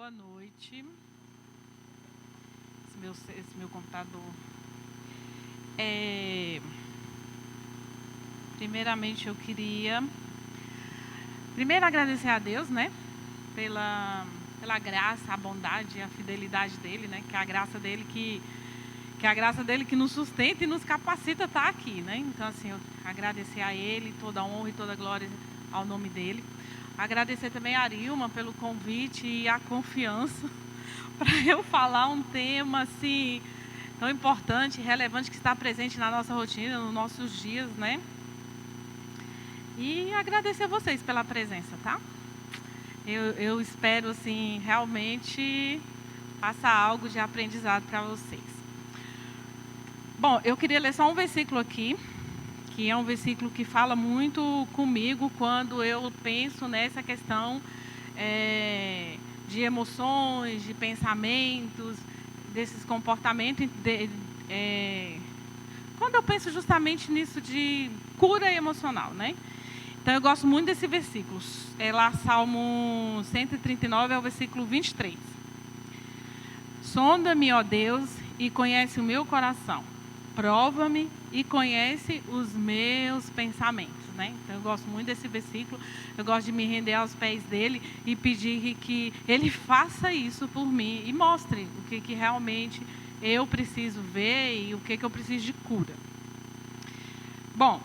Boa noite. Esse meu computador. Primeiramente, eu queria agradecer a Deus, né, pela graça, a bondade, a fidelidade dele, né, que é a graça dele que nos sustenta e nos capacita a estar aqui, né? Então, assim, eu agradecer a ele, toda a honra e toda a glória ao nome dele. Agradecer também a Arilma pelo convite e a confiança para eu falar um tema assim tão importante, relevante, que está presente na nossa rotina, nos nossos dias, né? E agradecer a vocês pela presença, tá? Eu espero, assim, realmente passar algo de aprendizado para vocês. Bom, eu queria ler só um versículo aqui, que é um versículo que fala muito comigo quando eu penso nessa questão de emoções, de pensamentos, desses comportamentos, quando eu penso justamente nisso de cura emocional, né? Então, eu gosto muito desse versículo. É lá, Salmo 139, é o versículo 23. Sonda-me, ó Deus, e conhece o meu coração. Prova-me e conhece os meus pensamentos, né? Então, eu gosto muito desse versículo. Eu gosto de me render aos pés dele e pedir que ele faça isso por mim e mostre o que realmente eu preciso ver e o que eu preciso de cura. Bom,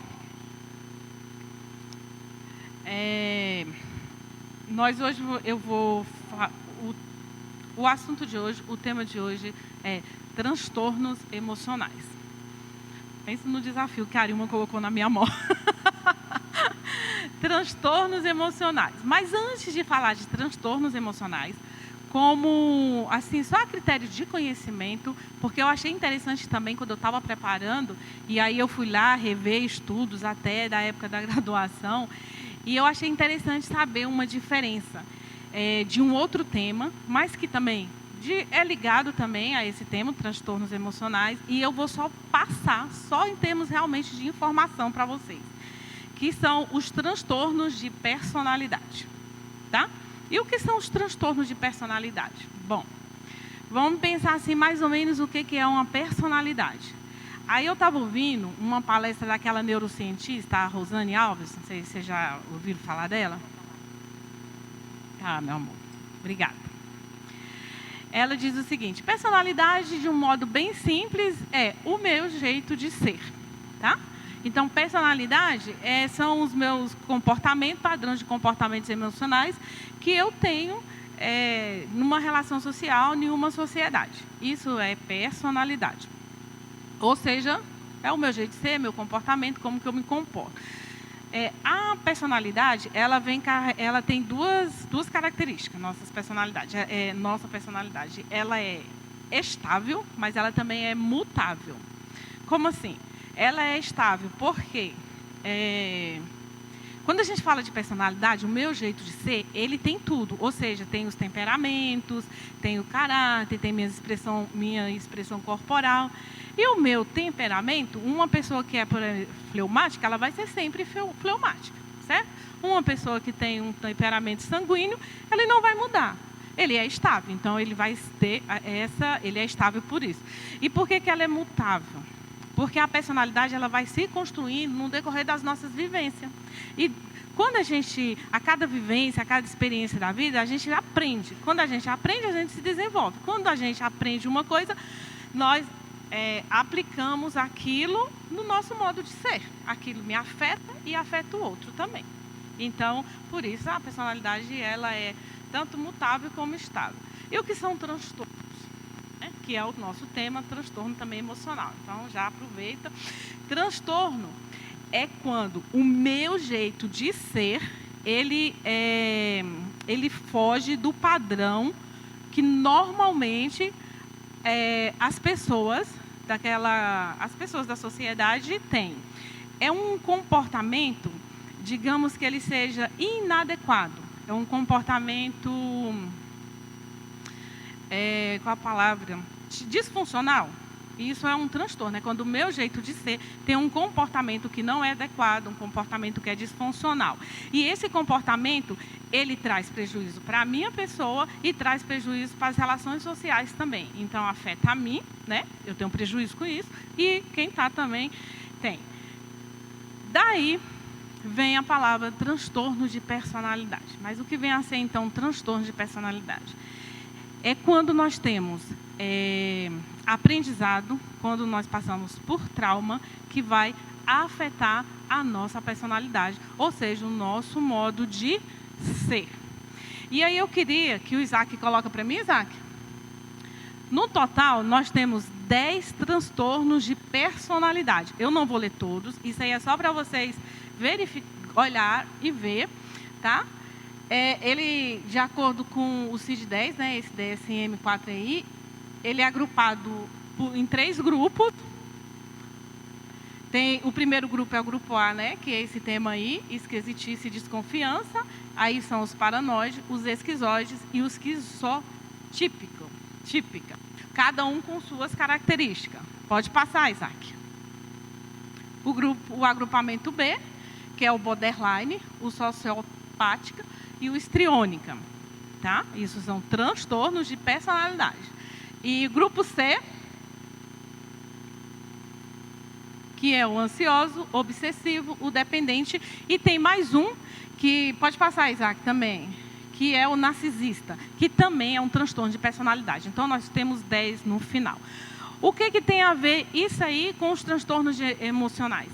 o assunto de hoje, o tema de hoje é transtornos emocionais. Pensa no desafio que a Arilma colocou na minha mão. Transtornos emocionais. Mas antes de falar de transtornos emocionais, como, assim, só a critério de conhecimento, porque eu achei interessante também quando eu estava preparando, e aí eu fui lá rever estudos até da época da graduação, e eu achei interessante saber uma diferença de um outro tema, mas que também é ligado também a esse tema, transtornos emocionais, e eu vou só passar, só em termos realmente de informação para vocês, que são os transtornos de personalidade, tá? E o que são os transtornos de personalidade? Bom, vamos pensar assim mais ou menos o que é uma personalidade. Aí eu estava ouvindo uma palestra daquela neurocientista, a Rosane Alves, não sei se vocês já ouviram falar dela. Ah, meu amor, obrigada. Ela diz o seguinte: personalidade, de um modo bem simples, é o meu jeito de ser, tá? Então, personalidade são os meus comportamentos, padrões de comportamentos emocionais que eu tenho numa relação social, em uma sociedade. Isso é personalidade. Ou seja, é o meu jeito de ser, meu comportamento, como que eu me comporto. A personalidade, ela tem duas características, nossa personalidade. Ela é estável, mas ela também é mutável. Como assim? Ela é estável porque quando a gente fala de personalidade, o meu jeito de ser, ele tem tudo. Ou seja, tem os temperamentos, tem o caráter, tem minha expressão corporal. E o meu temperamento, uma pessoa que é fleumática, ela vai ser sempre fleumática, certo? Uma pessoa que tem um temperamento sanguíneo, ele não vai mudar. Ele é estável, então ele vai ter ele é estável por isso. E por que ela é mutável? Porque a personalidade ela vai se construindo no decorrer das nossas vivências. E quando a cada vivência, a cada experiência da vida, a gente aprende. Quando a gente aprende, a gente se desenvolve. Quando a gente aprende uma coisa, nós aplicamos aquilo no nosso modo de ser. Aquilo me afeta e afeta o outro também. Então, por isso, a personalidade ela é tanto mutável como estável. E o que são transtornos? Que é o nosso tema, transtorno também emocional. Então, já aproveita. Transtorno é quando o meu jeito de ser, ele foge do padrão que normalmente as pessoas da sociedade têm. É um comportamento, digamos que ele seja inadequado. É um comportamento, qual a palavra? Disfuncional. Isso é um transtorno, é quando o meu jeito de ser tem um comportamento que não é adequado, um comportamento que é disfuncional. E esse comportamento, ele traz prejuízo para a minha pessoa e traz prejuízo para as relações sociais também. Então, afeta a mim, né? Eu tenho prejuízo com isso, e quem está também tem. Daí vem a palavra transtorno de personalidade. Mas o que vem a ser, então, transtorno de personalidade? É quando nós temos aprendizado, quando nós passamos por trauma, que vai afetar a nossa personalidade, ou seja, o nosso modo de ser. E aí eu queria que o Isaac coloca para mim, Isaac. No total, nós temos 10 transtornos de personalidade. Eu não vou ler todos, isso aí é só para vocês olhar e ver, tá? Ele, de acordo com o CID-10, né, esse DSM-4I, ele é agrupado em 3 grupos. O primeiro grupo é o grupo A, né, que é esse tema aí, esquisitice e desconfiança. Aí são os paranoides, os esquizoides e os esquizotípica. Cada um com suas características. Pode passar, Isaac. O agrupamento B, que é o borderline, o sociopática e o histriônica, tá? Isso são transtornos de personalidade. E grupo C, que é o ansioso, obsessivo, o dependente, e tem mais um que pode passar, Isaac, também, que é o narcisista, que também é um transtorno de personalidade. Então nós temos 10 no final. O que tem a ver isso aí com os transtornos emocionais?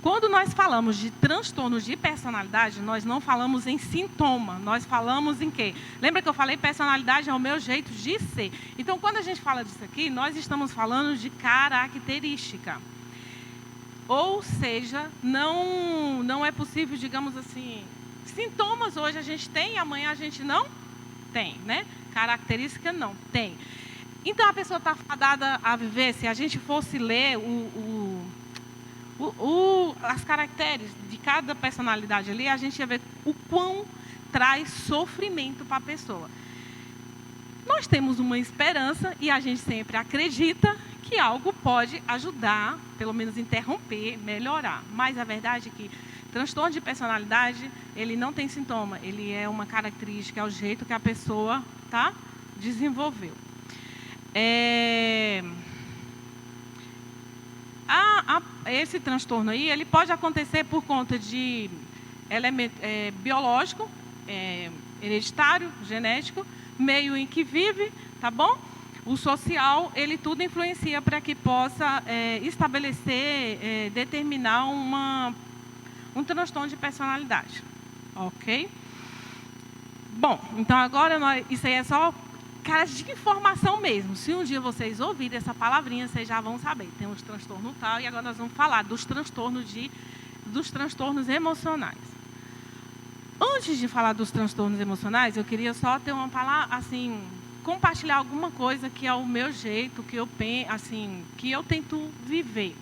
Quando nós falamos de transtornos de personalidade, nós não falamos em sintoma, nós falamos em quê? Lembra que eu falei personalidade é o meu jeito de ser. Então, quando a gente fala disso aqui, nós estamos falando de característica. Ou seja, não é possível, digamos assim, sintomas hoje a gente tem, amanhã a gente não tem, né? Característica não tem. Então, a pessoa está fadada a viver, se a gente fosse ler as caracteres de cada personalidade ali, a gente ia ver o quão traz sofrimento para a pessoa. Nós temos uma esperança e a gente sempre acredita que algo pode ajudar, pelo menos interromper, melhorar. Mas a verdade é que transtorno de personalidade, ele não tem sintoma, ele é uma característica, é o jeito que a pessoa desenvolveu. Esse transtorno aí, ele pode acontecer por conta de elemento biológico, hereditário, genético, meio em que vive, tá bom? O social, ele tudo influencia para que possa estabelecer, determinar um transtorno de personalidade, ok? Bom, então agora isso aí é só cara de informação mesmo. Se um dia vocês ouvirem essa palavrinha, vocês já vão saber. Tem os transtornos tal, e agora nós vamos falar dos transtornos emocionais. Antes de falar dos transtornos emocionais, eu queria só ter uma palavra, assim, compartilhar alguma coisa que é o meu jeito, que eu penso, assim, que eu tento viver.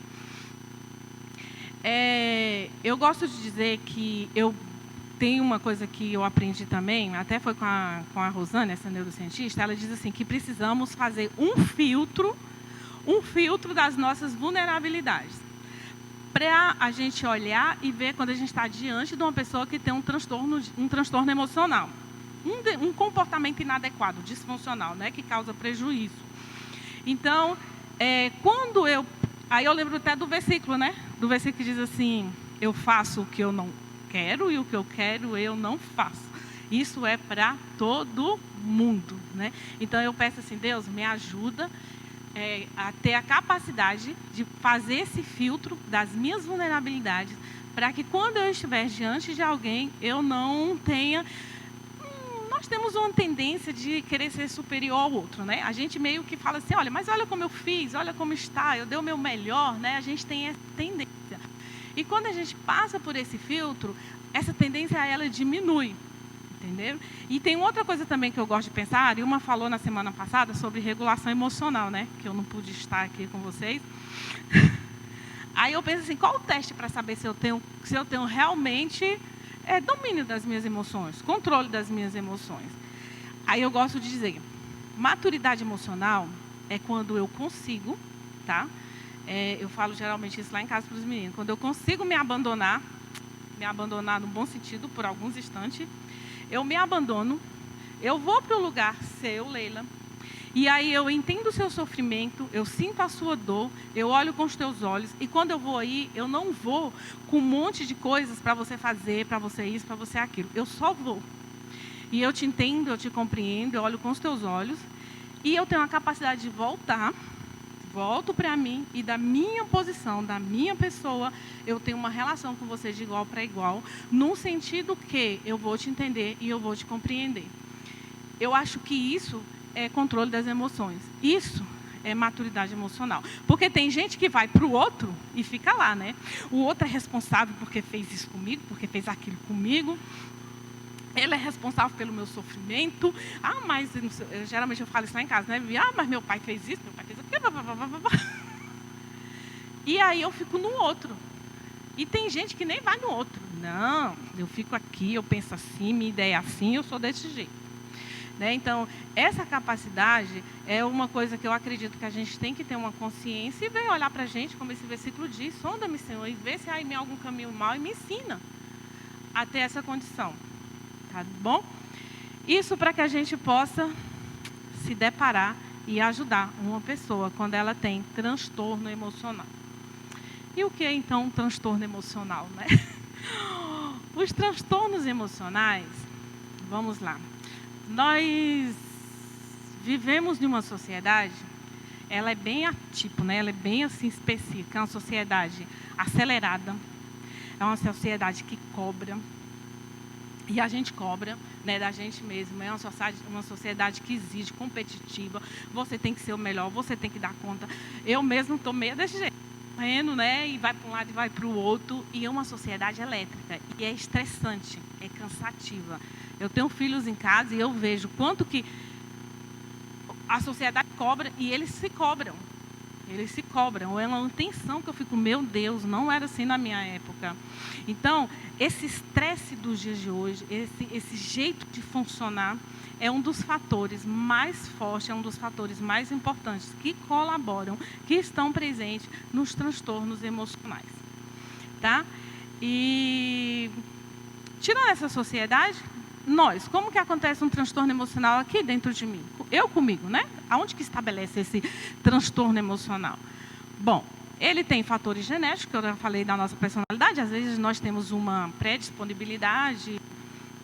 Eu gosto de dizer que tem uma coisa que eu aprendi também, até foi com a Rosane, essa neurocientista, ela diz assim, que precisamos fazer um filtro das nossas vulnerabilidades, para a gente olhar e ver quando a gente está diante de uma pessoa que tem um transtorno emocional, um comportamento inadequado, disfuncional, né, que causa prejuízo. Então, aí eu lembro até do versículo, né, do versículo que diz assim, eu faço o que eu não quero e o que eu quero eu não faço. Isso é para todo mundo, né? Então eu peço assim, Deus, me ajuda a ter a capacidade de fazer esse filtro das minhas vulnerabilidades, para que quando eu estiver diante de alguém, eu não tenha... Nós temos uma tendência de querer ser superior ao outro, né? A gente meio que fala assim, olha, mas olha como eu fiz, olha como está, eu dei o meu melhor, né? A gente tem essa tendência. E quando a gente passa por esse filtro, essa tendência ela diminui, entendeu? E tem outra coisa também que eu gosto de pensar, a Arilma falou na semana passada sobre regulação emocional, né? Que eu não pude estar aqui com vocês. Aí eu penso assim, qual o teste para saber se eu tenho realmente domínio das minhas emoções, controle das minhas emoções? Aí eu gosto de dizer, maturidade emocional é quando eu consigo, tá? Eu falo geralmente isso lá em casa para os meninos. Quando eu consigo me abandonar no bom sentido, por alguns instantes, eu me abandono, eu vou para o lugar seu, Leila, e aí eu entendo o seu sofrimento, eu sinto a sua dor, eu olho com os teus olhos, e quando eu vou aí, eu não vou com um monte de coisas para você fazer, para você isso, para você aquilo. Eu só vou. E eu te entendo, eu te compreendo, eu olho com os teus olhos, e eu tenho a capacidade de volto para mim, e da minha posição, da minha pessoa, eu tenho uma relação com você de igual para igual, num sentido que eu vou te entender e eu vou te compreender. Eu acho que isso é controle das emoções. Isso é maturidade emocional. Porque tem gente que vai para o outro e fica lá, né? O outro é responsável porque fez isso comigo, porque fez aquilo comigo. Ele é responsável pelo meu sofrimento. Mas geralmente eu falo isso lá em casa, né? Mas meu pai fez isso, meu pai fez aquilo. E aí eu fico no outro. E tem gente que nem vai no outro. Não, eu fico aqui, eu penso assim, minha ideia é assim, eu sou desse jeito. Né? Então, essa capacidade é uma coisa que eu acredito que a gente tem que ter uma consciência e ver, olhar para a gente, como esse versículo diz, sonda-me, Senhor, e vê se há em mim algum caminho mau e me ensina a ter essa condição. Tá bom? Isso para que a gente possa se deparar e ajudar uma pessoa quando ela tem transtorno emocional. E o que é, então, um transtorno emocional, né? Os transtornos emocionais, vamos lá. Nós vivemos numa sociedade, ela é bem atípica, né? Ela é bem assim específica, é uma sociedade acelerada, é uma sociedade que cobra, e a gente cobra, né, da gente mesmo, é uma sociedade que exige, competitiva, você tem que ser o melhor, você tem que dar conta. Eu mesmo estou meio desse jeito, né, e vai para um lado e vai para o outro, e é uma sociedade elétrica, e é estressante, é cansativa. Eu tenho filhos em casa e eu vejo quanto que a sociedade cobra e eles se cobram. Eles se cobram. É uma tensão que eu fico, meu Deus, não era assim na minha época. Então, esse estresse dos dias de hoje, esse jeito de funcionar, é um dos fatores mais fortes, é um dos fatores mais importantes que colaboram, que estão presentes nos transtornos emocionais. Tá? E, tirando essa sociedade, como que acontece um transtorno emocional aqui dentro de mim? Eu comigo, né? Aonde que estabelece esse transtorno emocional? Bom, ele tem fatores genéticos, que eu já falei da nossa personalidade. Às vezes nós temos uma predisponibilidade.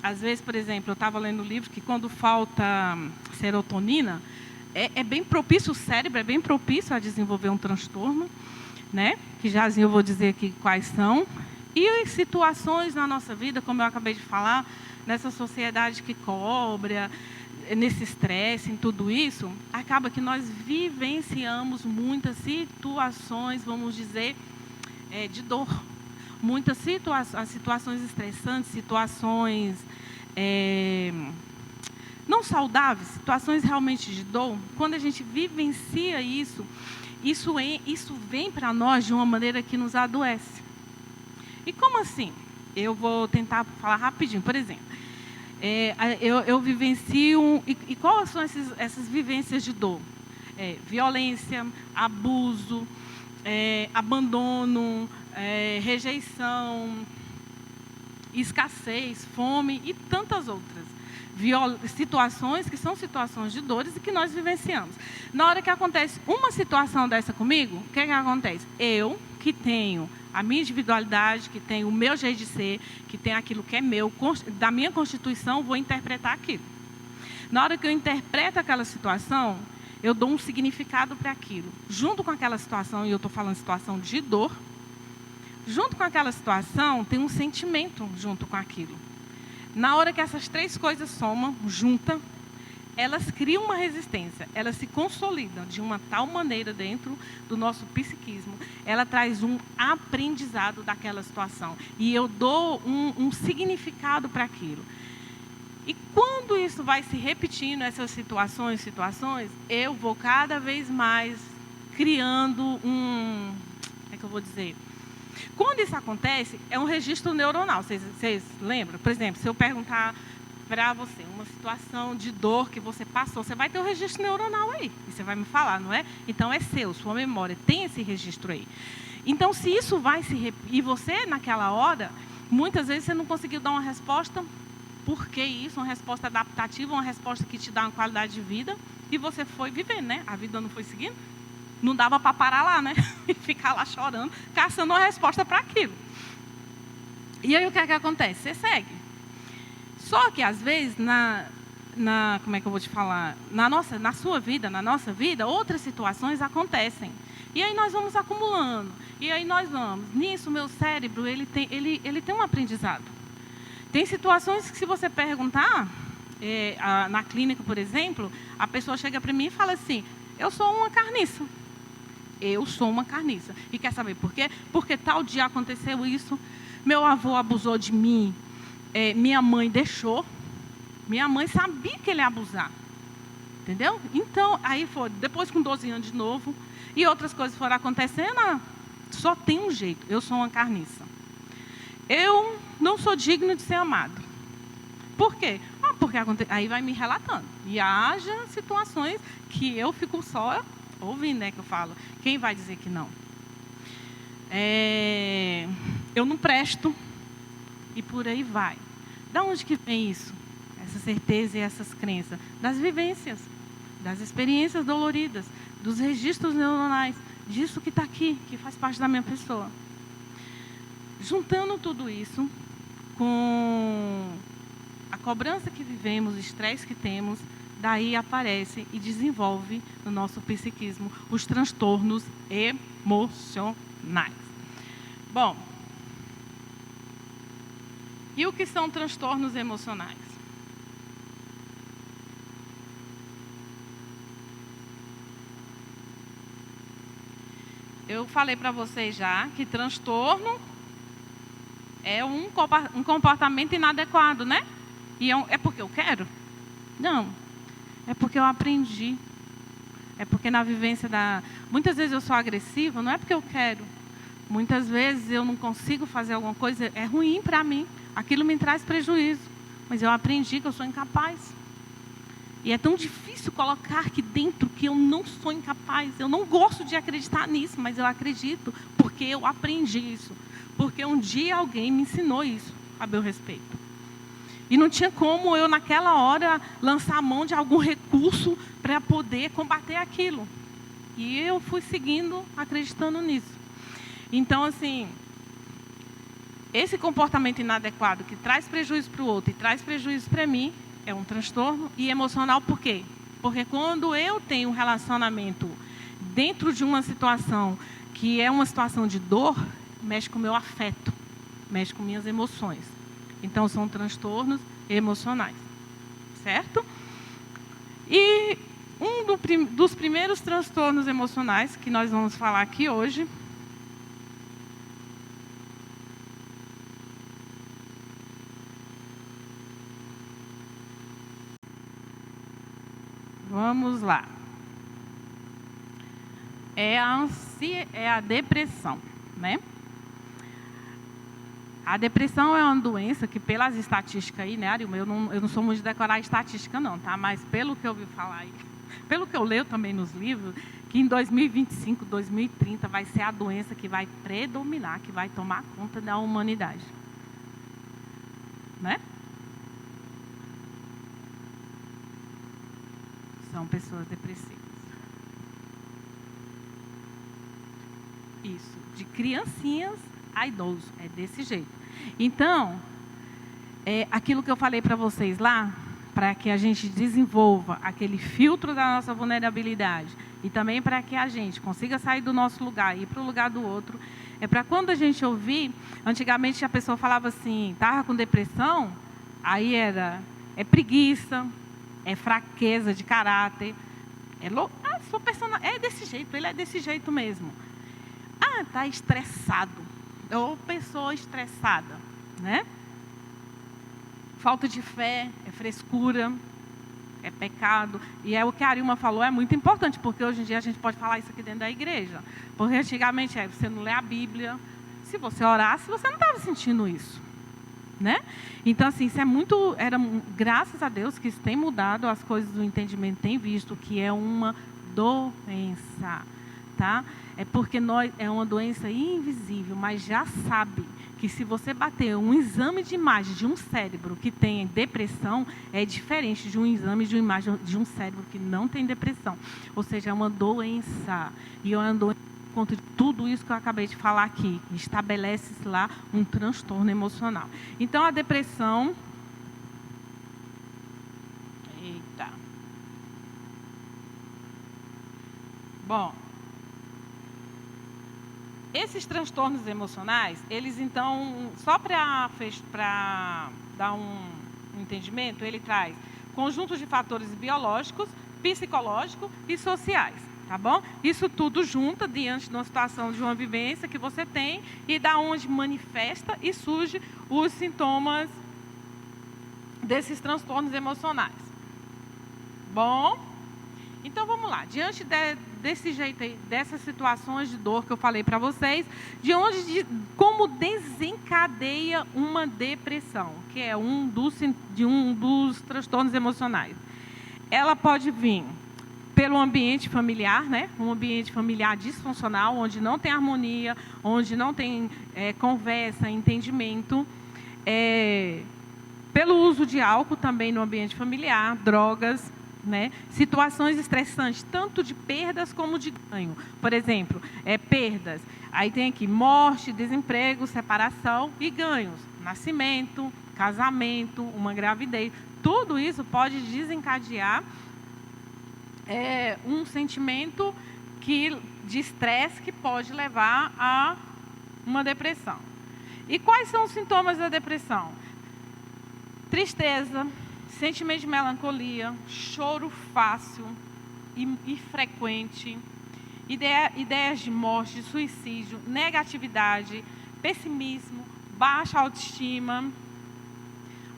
Às vezes, por exemplo, eu estava lendo um livro que quando falta serotonina, é bem propício, o cérebro é bem propício a desenvolver um transtorno, né? Que já eu vou dizer aqui quais são. E situações na nossa vida, como eu acabei de falar, nessa sociedade que cobra, nesse estresse, em tudo isso, acaba que nós vivenciamos muitas situações, vamos dizer, de dor. Muitas situações estressantes, situações não saudáveis, situações realmente de dor. Quando a gente vivencia isso vem para nós de uma maneira que nos adoece. E como assim? Eu vou tentar falar rapidinho. Por exemplo, eu vivencio... E quais são essas vivências de dor? Violência, abuso, abandono, rejeição, escassez, fome e tantas outras. Situações que são situações de dores e que nós vivenciamos. Na hora que acontece uma situação dessa comigo, o que acontece? Eu, que tenho a minha individualidade, que tenho o meu jeito de ser, que tenho aquilo que é meu, da minha constituição, vou interpretar aquilo. Na hora que eu interpreto aquela situação, eu dou um significado para aquilo. Junto com aquela situação, e eu estou falando situação de dor, junto com aquela situação, tem um sentimento junto com aquilo. Na hora que essas três coisas somam, juntam, elas criam uma resistência, elas se consolidam de uma tal maneira dentro do nosso psiquismo, ela traz um aprendizado daquela situação. E eu dou um significado para aquilo. E quando isso vai se repetindo, essas situações, eu vou cada vez mais criando como é que eu vou dizer? Quando isso acontece, é um registro neuronal. Vocês lembram? Por exemplo, se eu perguntar para você, uma situação de dor que você passou, você vai ter o registro neuronal aí. E você vai me falar, não é? Então é seu, sua memória tem esse registro aí. Então, se isso vai se repetir, e você, naquela hora, muitas vezes você não conseguiu dar uma resposta, por que isso? Uma resposta adaptativa, uma resposta que te dá uma qualidade de vida, e você foi vivendo, né? A vida não foi seguindo. Não dava para parar lá, né? E ficar lá chorando, caçando uma resposta para aquilo. E aí o que é que acontece? Você segue. Só que, às vezes, como é que eu vou te falar? Na sua vida, na nossa vida, outras situações acontecem. E aí nós vamos acumulando. E aí nós vamos. Nisso, o meu cérebro, ele tem um aprendizado. Tem situações que, se você perguntar, na clínica, por exemplo, a pessoa chega para mim e fala assim, eu sou uma carniça. Eu sou uma carniça. E quer saber por quê? Porque tal dia aconteceu isso, meu avô abusou de mim, minha mãe deixou, minha mãe sabia que ele ia abusar. Entendeu? Então, aí foi, depois com 12 anos de novo, e outras coisas foram acontecendo, só tem um jeito, eu sou uma carniça. Eu não sou digno de ser amado. Por quê? Porque aí vai me relatando. E haja situações que eu fico só ouvindo, né, que eu falo. Quem vai dizer que não? Eu não presto. E por aí vai. Da onde que vem isso? Essa certeza e essas crenças? Das vivências, das experiências doloridas, dos registros neuronais, disso que está aqui, que faz parte da minha pessoa. Juntando tudo isso com a cobrança que vivemos, o estresse que temos, daí aparece e desenvolve no nosso psiquismo os transtornos emocionais. Bom, e o que são transtornos emocionais? Eu falei para vocês já que transtorno é um comportamento inadequado, né? E é porque eu quero? Não. É porque eu aprendi. É porque na vivência muitas vezes eu sou agressiva, não é porque eu quero. Muitas vezes eu não consigo fazer alguma coisa, é ruim para mim. Aquilo me traz prejuízo. Mas eu aprendi que eu sou incapaz. E é tão difícil colocar aqui dentro que eu não sou incapaz. Eu não gosto de acreditar nisso, mas eu acredito porque eu aprendi isso. Porque um dia alguém me ensinou isso a meu respeito. E não tinha como eu, naquela hora, lançar a mão de algum recurso para poder combater aquilo. E eu fui seguindo, acreditando nisso. Então, assim, esse comportamento inadequado que traz prejuízo para o outro e traz prejuízo para mim, é um transtorno. E emocional por quê? Porque quando eu tenho um relacionamento dentro de uma situação que é uma situação de dor, mexe com o meu afeto, mexe com minhas emoções. Então, são transtornos emocionais, certo? E dos primeiros transtornos emocionais que nós vamos falar aqui hoje vamos lá. É a depressão, né? A depressão é uma doença que, pelas estatísticas aí, né, eu não sou muito de decorar estatística não, tá? Mas pelo que eu ouvi falar aí, pelo que eu leio também nos livros, que em 2025, 2030 vai ser a doença que vai predominar, que vai tomar conta da humanidade. Né? São pessoas depressivas. Isso, de criancinhas a idosos, é desse jeito. Então, aquilo que eu falei para vocês lá, para que a gente desenvolva aquele filtro da nossa vulnerabilidade e também para que a gente consiga sair do nosso lugar e ir para o lugar do outro, é para quando a gente ouvir, antigamente a pessoa falava assim, estava com depressão, aí é preguiça, é fraqueza de caráter, é desse jeito, ele é desse jeito mesmo. Está estressado. Ou pessoa estressada, né? Falta de fé, é frescura, é pecado. E é o que a Arilma falou, é muito importante, porque hoje em dia a gente pode falar isso aqui dentro da igreja. Porque antigamente você não lê a Bíblia. Se você orasse, você não estava sentindo isso. né? Então, assim, isso é muito... graças a Deus que isso tem mudado, as coisas do entendimento têm visto que é uma doença, tá? É porque é uma doença invisível, mas já sabe que se você bater um exame de imagem de um cérebro que tem depressão, é diferente de um exame de uma imagem de um cérebro que não tem depressão. Ou seja, é uma doença. E é uma doença por conta de tudo isso que eu acabei de falar aqui. Estabelece-se lá um transtorno emocional. Então, a depressão... Eita. Bom... Esses transtornos emocionais, eles então, só para dar um entendimento, ele traz conjuntos de fatores biológicos, psicológicos e sociais, tá bom? Isso tudo junta diante de uma situação, de uma vivência que você tem e da onde manifesta e surge os sintomas desses transtornos emocionais. Bom, então vamos lá, diante desse jeito aí, dessas situações de dor que eu falei para vocês, como desencadeia uma depressão, que é um dos transtornos emocionais. Ela pode vir pelo ambiente familiar, né? Um ambiente familiar disfuncional, onde não tem harmonia, onde não tem conversa, entendimento. Pelo uso de álcool também no ambiente familiar, drogas, né? Situações estressantes, tanto de perdas como de ganho. Por exemplo, perdas. Aí tem aqui morte, desemprego, separação e ganhos. Nascimento, casamento, uma gravidez. Tudo isso pode desencadear um sentimento de estresse que pode levar a uma depressão. E quais são os sintomas da depressão? Tristeza, sentimento de melancolia, choro fácil e frequente, ideias de morte, de suicídio, negatividade, pessimismo, baixa autoestima,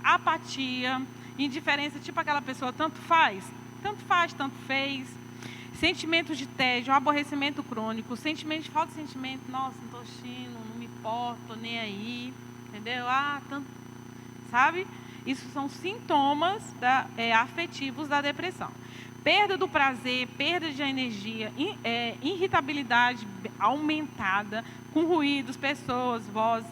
apatia, indiferença, tipo aquela pessoa tanto faz, tanto fez, sentimentos de tédio, aborrecimento crônico, sentimento de falta de sentimento, nossa, não estou assistindo, não me importo, nem aí, entendeu? Sabe? Isso são sintomas afetivos da depressão. Perda do prazer, perda de energia, irritabilidade aumentada, com ruídos, pessoas, vozes.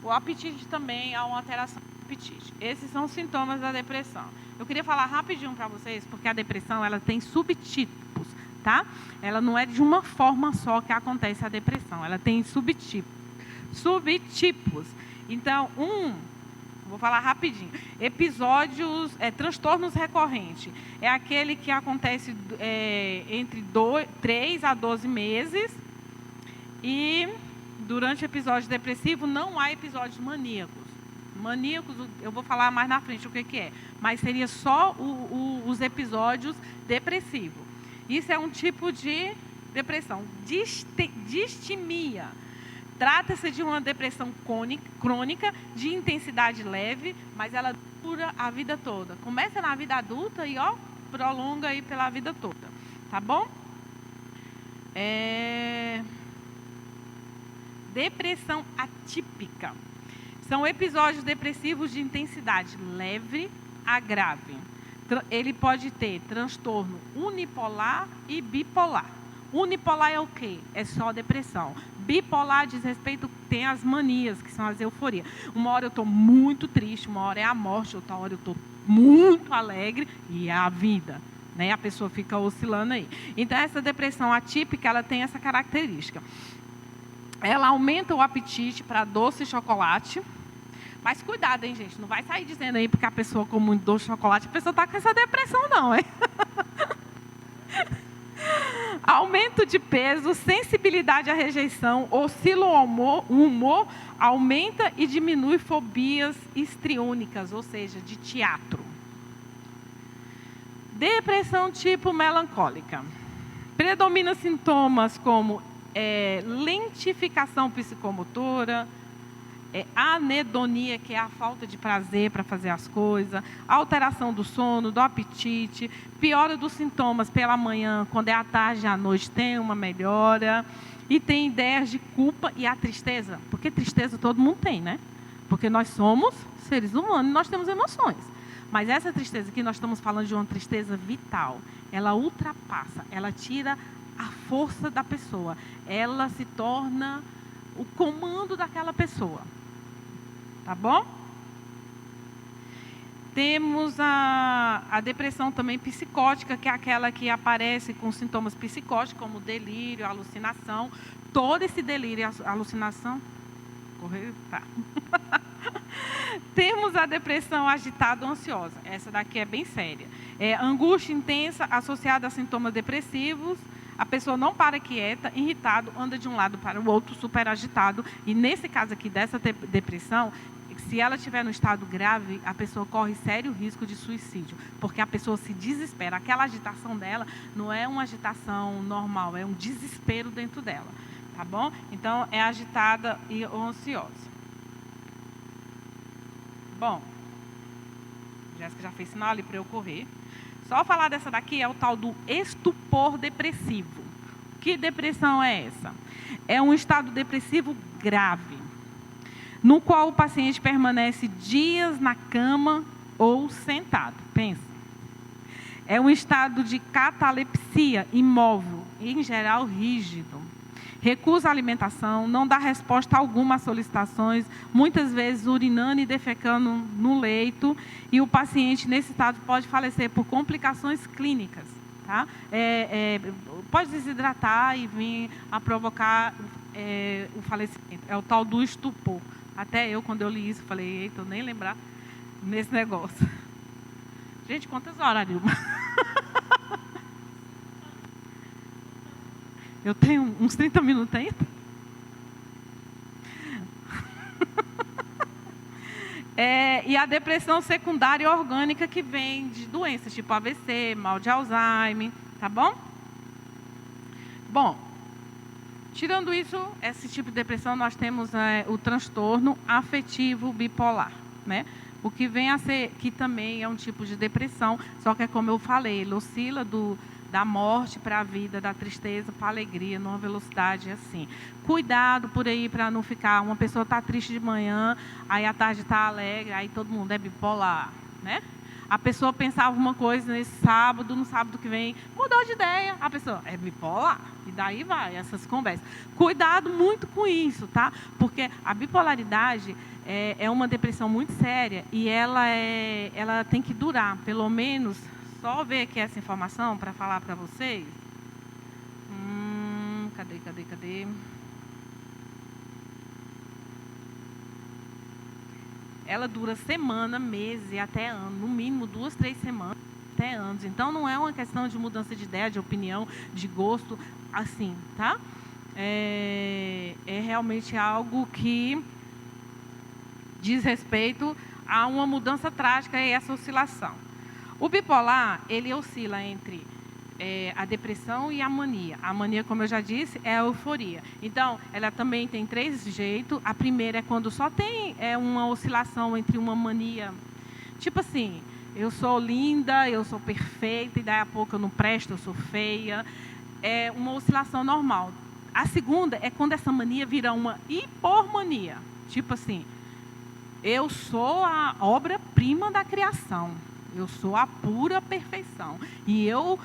O apetite também, há uma alteração do apetite. Esses são os sintomas da depressão. Eu queria falar rapidinho para vocês, porque a depressão ela tem subtipos, tá? Ela não é de uma forma só que acontece a depressão, ela tem subtipos. Então, vou falar rapidinho. Episódios, transtornos recorrentes. É aquele que acontece entre 3 a 12 meses. E durante o episódio depressivo não há episódios maníacos. Maníacos, eu vou falar mais na frente o que é. Mas seria só os episódios depressivos. Isso é um tipo de depressão. Distimia. Trata-se de uma depressão crônica, de intensidade leve, mas ela dura a vida toda. Começa na vida adulta e prolonga aí pela vida toda. Tá bom? Depressão atípica. São episódios depressivos de intensidade leve a grave. Ele pode ter transtorno unipolar e bipolar. Unipolar é o quê? É só depressão. Bipolar diz respeito, tem as manias, que são as euforias. Uma hora eu estou muito triste, uma hora é a morte, outra hora eu estou muito alegre, e é a vida. Né? A pessoa fica oscilando aí. Então, essa depressão atípica, ela tem essa característica. Ela aumenta o apetite para doce e chocolate. Mas cuidado, hein, gente? Não vai sair dizendo aí, porque a pessoa come muito doce e chocolate, a pessoa está com essa depressão, não, hein? Aumento de peso, sensibilidade à rejeição, oscila o humor, aumenta e diminui fobias histriônicas, ou seja, de teatro. Depressão tipo melancólica. Predomina sintomas como lentificação psicomotora, anedonia, que é a falta de prazer para fazer as coisas, alteração do sono, do apetite, piora dos sintomas pela manhã, quando é à tarde e à noite tem uma melhora, e tem ideias de culpa e a tristeza, porque tristeza todo mundo tem, né? Porque nós somos seres humanos e nós temos emoções. Mas essa tristeza aqui, nós estamos falando de uma tristeza vital. Ela ultrapassa, ela tira a força da pessoa. Ela se torna o comando daquela pessoa. Tá bom? Temos a depressão também psicótica, que é aquela que aparece com sintomas psicóticos, como delírio, alucinação. Todo esse delírio e alucinação... Correio? Tá. Temos a depressão agitada ou ansiosa. Essa daqui é bem séria. É angústia intensa associada a sintomas depressivos. A pessoa não para quieta, irritado, anda de um lado para o outro, super agitado. E nesse caso aqui, dessa depressão, se ela estiver no estado grave, a pessoa corre sério risco de suicídio. Porque a pessoa se desespera. Aquela agitação dela não é uma agitação normal, é um desespero dentro dela. Tá bom? Então, é agitada ou ansiosa. Bom, Jéssica já fez sinal ali para eu correr. Só falar dessa daqui é o tal do estupor depressivo. Que depressão é essa? É um estado depressivo grave, no qual o paciente permanece dias na cama ou sentado. Pensa. É um estado de catalepsia imóvel, em geral rígido. Recusa a alimentação, não dá resposta alguma às solicitações, muitas vezes urinando e defecando no leito, e o paciente, nesse estado, pode falecer por complicações clínicas. Tá? Pode desidratar e vir a provocar o falecimento. É o tal do estupor. Até eu, quando eu li isso, falei, eita, eu nem lembrar nesse negócio. Gente, quantas horas, Dilma? Eu tenho uns 30 minutos ainda. E a depressão secundária orgânica que vem de doenças tipo AVC, mal de Alzheimer, tá bom? Bom, tirando isso, esse tipo de depressão, nós temos o transtorno afetivo bipolar, né? O que vem a ser, que também é um tipo de depressão, só que é como eu falei, ele oscila da morte para a vida, da tristeza para a alegria, numa velocidade assim. Cuidado por aí para não ficar, uma pessoa está triste de manhã, aí à tarde está alegre, aí todo mundo é bipolar, né? A pessoa pensava uma coisa nesse sábado, no sábado que vem, mudou de ideia, a pessoa é bipolar. E daí vai, essas conversas. Cuidado muito com isso, tá? Porque a bipolaridade é uma depressão muito séria e ela tem que durar, pelo menos... Só ver aqui essa informação para falar para vocês. Cadê? Ela dura semana, meses e até ano. No mínimo 2, 3 semanas, até anos. Então, não é uma questão de mudança de ideia, de opinião, de gosto, assim, tá? É realmente algo que diz respeito a uma mudança trágica e essa oscilação. O bipolar, ele oscila entre a depressão e a mania. A mania, como eu já disse, é a euforia. Então, ela também tem 3 jeitos. A primeira é quando só tem uma oscilação entre uma mania, tipo assim, eu sou linda, eu sou perfeita, e daí a pouco eu não presto, eu sou feia. É uma oscilação normal. A segunda é quando essa mania vira uma hipormania. Tipo assim, eu sou a obra-prima da criação. Eu sou a pura perfeição. E eu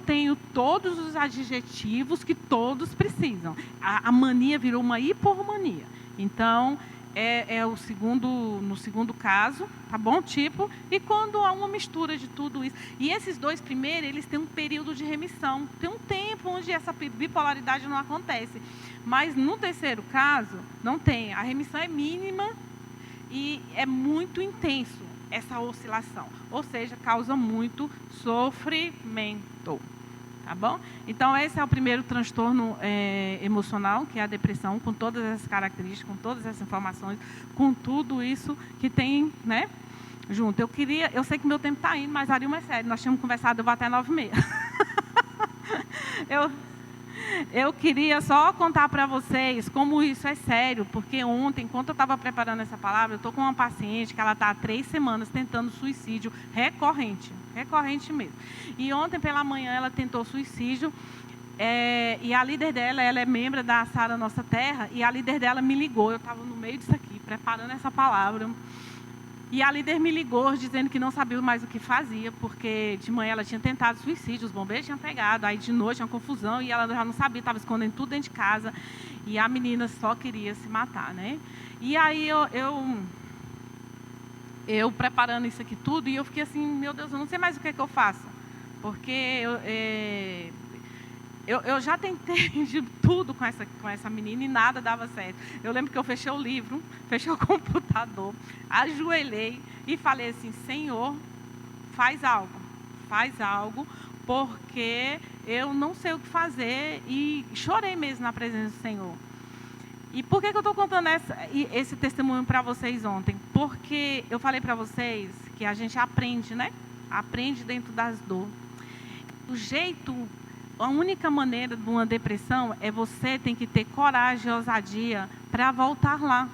tenho todos os adjetivos que todos precisam. A mania virou uma hipormania. Então, no segundo caso, tá bom? Tipo, e quando há uma mistura de tudo isso. E esses 2 primeiros, eles têm um período de remissão. Tem um tempo onde essa bipolaridade não acontece. Mas no terceiro caso, não tem. A remissão é mínima e é muito intenso essa oscilação, ou seja, causa muito sofrimento, tá bom? Então, esse é o primeiro transtorno emocional, que é a depressão, com todas essas características, com todas essas informações, com tudo isso que tem, né, junto. Eu sei que meu tempo está indo, mas Arilma, é sério, nós tínhamos conversado, eu vou até 9h30. Eu queria só contar para vocês como isso é sério, porque ontem, enquanto eu estava preparando essa palavra, eu estou com uma paciente que ela está há 3 semanas tentando suicídio recorrente mesmo. E ontem pela manhã ela tentou suicídio, e a líder dela, ela é membro da Sara Nossa Terra, e a líder dela me ligou, eu estava no meio disso aqui, preparando essa palavra. E a líder me ligou dizendo que não sabia mais o que fazia, porque de manhã ela tinha tentado suicídio, os bombeiros tinham pegado, aí de noite uma confusão, e ela já não sabia, estava escondendo tudo dentro de casa, e a menina só queria se matar, né? E aí eu preparando isso aqui tudo, e eu fiquei assim, meu Deus, eu não sei mais o que é que eu faço, porque eu já tentei de tudo com essa menina e nada dava certo. Eu lembro que eu fechei o livro, fechei o computador, ajoelhei e falei assim, Senhor, faz algo, porque eu não sei o que fazer, e chorei mesmo na presença do Senhor. E por que eu estou contando esse testemunho para vocês ontem? Porque eu falei para vocês que a gente aprende, né? Aprende dentro das dores. A única maneira de uma depressão é você tem que ter coragem e ousadia para voltar lá,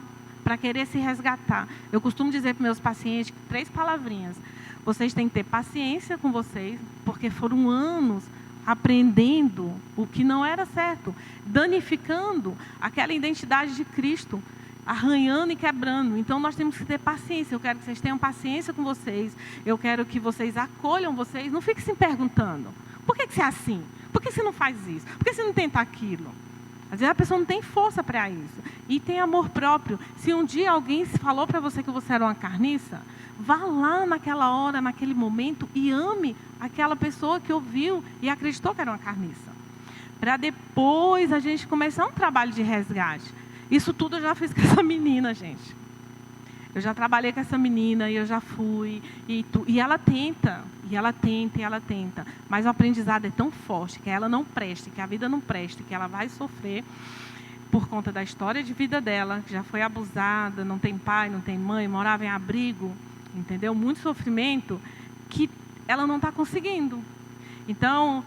para querer se resgatar. Eu costumo dizer para meus pacientes 3 palavrinhas. Vocês têm que ter paciência com vocês, porque foram anos aprendendo o que não era certo, danificando aquela identidade de Cristo, arranhando e quebrando. Então, nós temos que ter paciência. Eu quero que vocês tenham paciência com vocês. Eu quero que vocês acolham vocês. Não fiquem se perguntando, por que você é assim? Por que você não faz isso? Por que você não tenta aquilo? Às vezes a pessoa não tem força para isso. E tem amor próprio. Se um dia alguém falou para você que você era uma carniça, vá lá naquela hora, naquele momento, e ame aquela pessoa que ouviu e acreditou que era uma carniça. Para depois a gente começar um trabalho de resgate. Isso tudo eu já fiz com essa menina, gente. Eu já trabalhei com essa menina e eu já fui. E ela tenta, e ela tenta, e ela tenta. Mas o aprendizado é tão forte que ela não preste, que a vida não preste, que ela vai sofrer por conta da história de vida dela, que já foi abusada, não tem pai, não tem mãe, morava em abrigo, entendeu? Muito sofrimento que ela não está conseguindo. Então,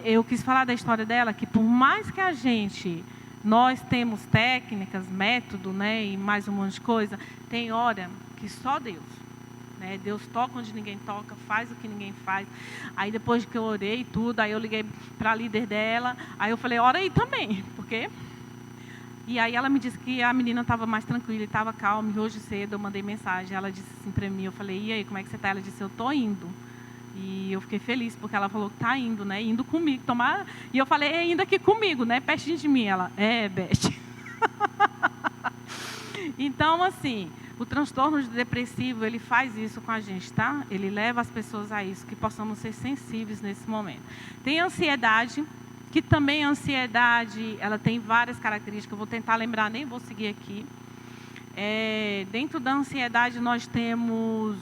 eu quis falar da história dela, que por mais que nós temos técnicas, método, né, e mais um monte de coisa, tem hora que só Deus, né, Deus toca onde ninguém toca, faz o que ninguém faz. Aí depois que eu orei tudo, aí eu liguei para a líder dela, aí eu falei, ora aí também, porque... E aí ela me disse que a menina estava mais tranquila, estava calma, e hoje cedo eu mandei mensagem, ela disse assim para mim, eu falei, e aí, como é que você está? Ela disse, eu estou indo. E eu fiquei feliz, porque ela falou que está indo, né? Indo comigo, tomar... E eu falei, indo aqui comigo, né? Pertinho de mim. Ela, Beth. Então, assim, o transtorno depressivo, ele faz isso com a gente, tá? Ele leva as pessoas a isso, que possamos ser sensíveis nesse momento. Tem ansiedade, que também a ansiedade, ela tem várias características. Eu vou tentar lembrar, nem vou seguir aqui. Dentro da ansiedade, nós temos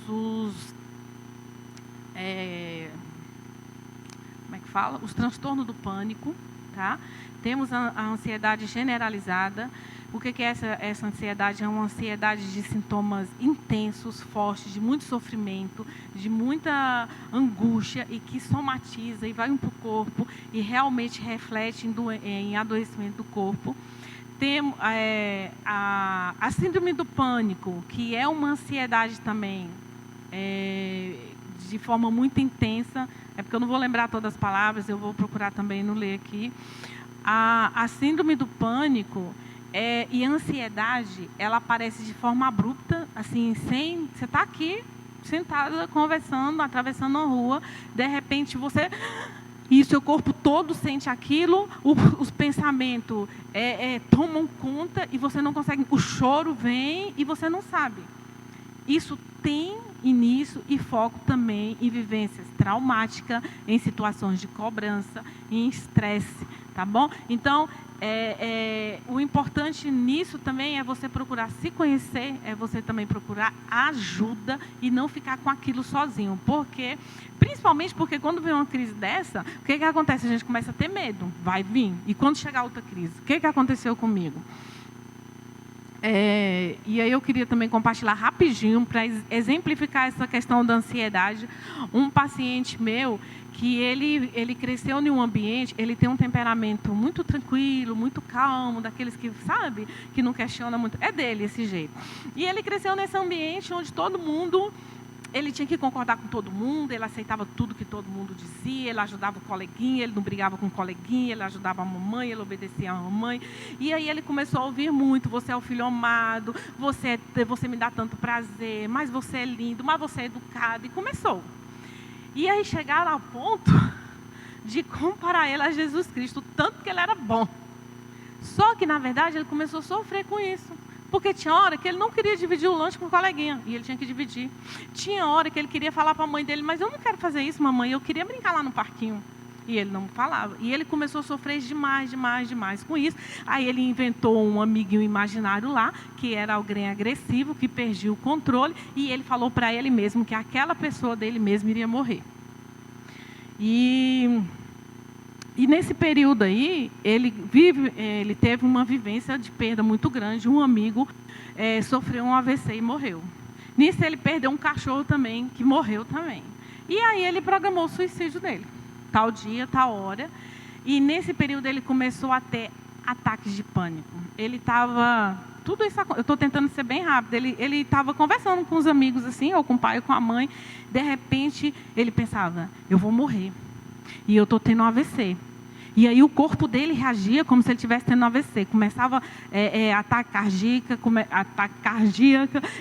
como é que fala? Os transtornos do pânico, tá? Temos a ansiedade generalizada. O que é essa ansiedade? É uma ansiedade de sintomas intensos, fortes, de muito sofrimento, de muita angústia e que somatiza e vai para o corpo e realmente reflete em adoecimento do corpo. Tem a síndrome do pânico, que é uma ansiedade também, de forma muito intensa, porque eu não vou lembrar todas as palavras, eu vou procurar também não ler aqui. A síndrome do pânico e a ansiedade, ela aparece de forma abrupta, assim, você está aqui, sentada, conversando, atravessando a rua, de repente e o seu corpo todo sente aquilo, os pensamentos tomam conta e você não consegue, o choro vem e você não sabe. Isso tem início e foco também em vivências traumáticas, em situações de cobrança, em estresse, tá bom? Então, o importante nisso também é você procurar se conhecer, é você também procurar ajuda e não ficar com aquilo sozinho. Principalmente porque quando vem uma crise dessa, o que acontece? A gente começa a ter medo, vai vir. E quando chegar outra crise, o que aconteceu comigo? E aí eu queria também compartilhar rapidinho, para exemplificar essa questão da ansiedade. Um paciente meu, que ele cresceu em um ambiente, ele tem um temperamento muito tranquilo, muito calmo, daqueles que, sabe, que não questiona muito. É dele esse jeito. E ele cresceu nesse ambiente onde todo mundo Ele tinha que concordar com todo mundo, ele aceitava tudo que todo mundo dizia, ele ajudava o coleguinha, ele não brigava com o coleguinha, ele ajudava a mamãe, ele obedecia a mamãe. E aí ele começou a ouvir muito: você é o filho amado, você me dá tanto prazer, mas você é lindo, mas você é educado. E começou. E aí chegaram ao ponto de comparar ele a Jesus Cristo, tanto que ele era bom. Só que, na verdade, ele começou a sofrer com isso. Porque tinha hora que ele não queria dividir o lanche com o coleguinha, e ele tinha que dividir. Tinha hora que ele queria falar para a mãe dele: mas eu não quero fazer isso, mamãe, eu queria brincar lá no parquinho. E ele não falava. E ele começou a sofrer demais com isso. Aí ele inventou um amiguinho imaginário lá, que era alguém agressivo, que perdia o controle, e ele falou para ele mesmo que aquela pessoa dele mesmo iria morrer. E nesse período aí, ele teve uma vivência de perda muito grande. Um amigo sofreu um AVC e morreu. Nisso ele perdeu um cachorro também, que morreu também. E aí ele programou o suicídio dele. Tal dia, tal hora. E nesse período ele começou a ter ataques de pânico. Ele estava... Tudo isso, eu estou tentando ser bem rápido. Ele estava conversando com os amigos, assim, ou com o pai ou com a mãe. De repente, ele pensava: eu vou morrer. E eu estou tendo um AVC. E aí o corpo dele reagia como se ele estivesse tendo um AVC. Começava ataque cardíaca,